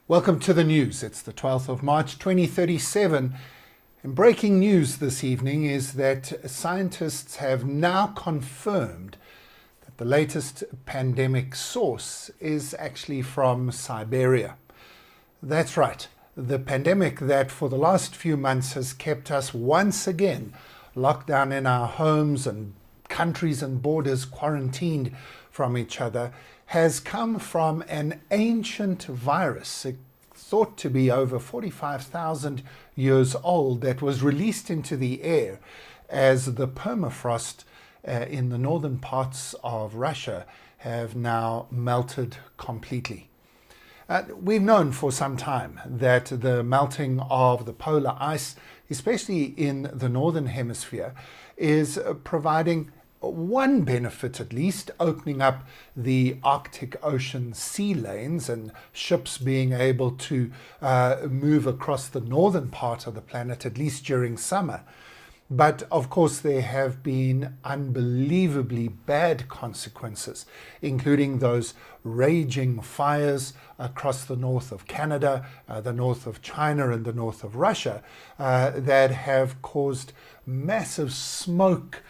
Welcome to the news. It's the 12th of March 2037. And breaking news this evening is that scientists have now confirmed that the latest pandemic source is actually from Siberia. That's right, the pandemic that for the last few months has kept us once again locked down in our homes and countries and borders quarantined from each other has come from an ancient virus thought to be over 45,000 years old that was released into the air as the permafrost in the northern parts of Russia have now melted completely. We've known for some time that the melting of the polar ice, especially in the northern hemisphere, is providing one benefit at least, opening up the Arctic Ocean sea lanes and ships being able to move across the northern part of the planet, at least during summer. But of course there have been unbelievably bad consequences, including those raging fires across the north of Canada, the north of China and the north of Russia that have caused massive smoke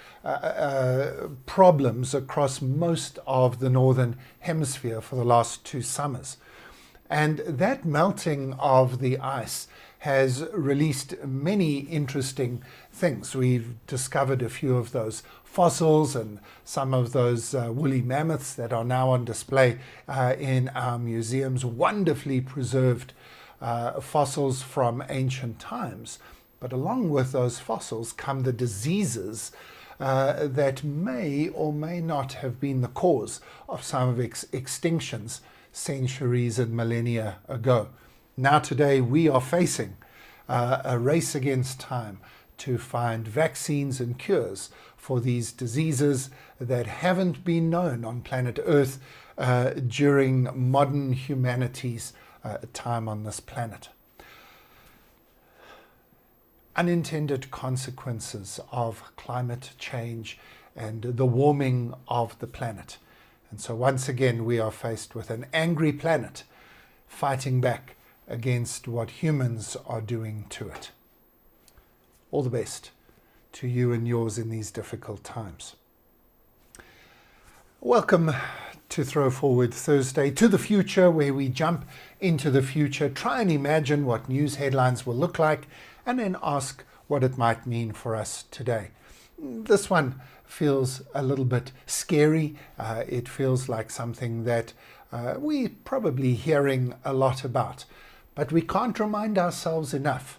problems across most of the northern hemisphere for the last 2 summers. And that melting of the ice has released many interesting things. We've discovered a few of those fossils and some of those woolly mammoths that are now on display in our museums, wonderfully preserved fossils from ancient times. But along with those fossils come the diseases that may or may not have been the cause of some of extinctions centuries and millennia ago. Now today we are facing a race against time to find vaccines and cures for these diseases that haven't been known on planet Earth during modern humanity's time on this planet. Unintended consequences of climate change and the warming of the planet. And so once again we are faced with an angry planet fighting back against what humans are doing to it. All the best to you and yours in these difficult times. Welcome to Throw Forward Thursday, to the future, where we jump into the future, try and imagine what news headlines will look like, and then ask what it might mean for us today. This one feels a little bit scary. It feels like something that we're probably hearing a lot about. But we can't remind ourselves enough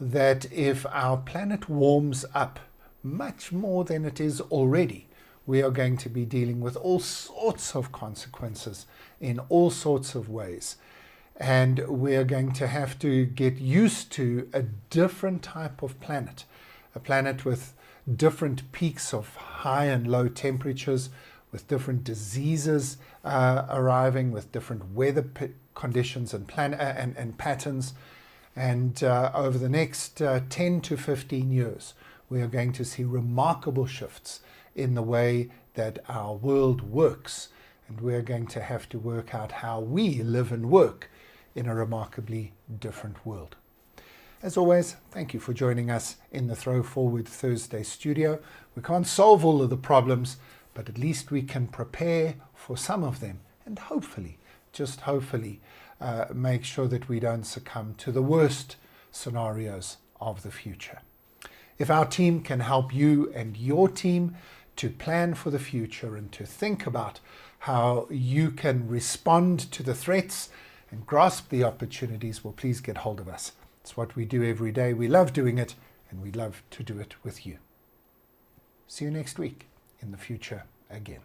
that if our planet warms up much more than it is already, we are going to be dealing with all sorts of consequences in all sorts of ways. And we're going to have to get used to a different type of planet, a planet with different peaks of high and low temperatures, with different diseases arriving, with different weather conditions and patterns. And over the next 10 to 15 years, we are going to see remarkable shifts in the way that our world works. And we're going to have to work out how we live and work in a remarkably different world. As always, thank you for joining us in the Throw Forward Thursday studio. We can't solve all of the problems, but at least we can prepare for some of them and hopefully, just hopefully, make sure that we don't succumb to the worst scenarios of the future. If our team can help you and your team to plan for the future and to think about how you can respond to the threats and grasp the opportunities, well, please get hold of us. It's what we do every day. We love doing it, and we love to do it with you. See you next week in the future again.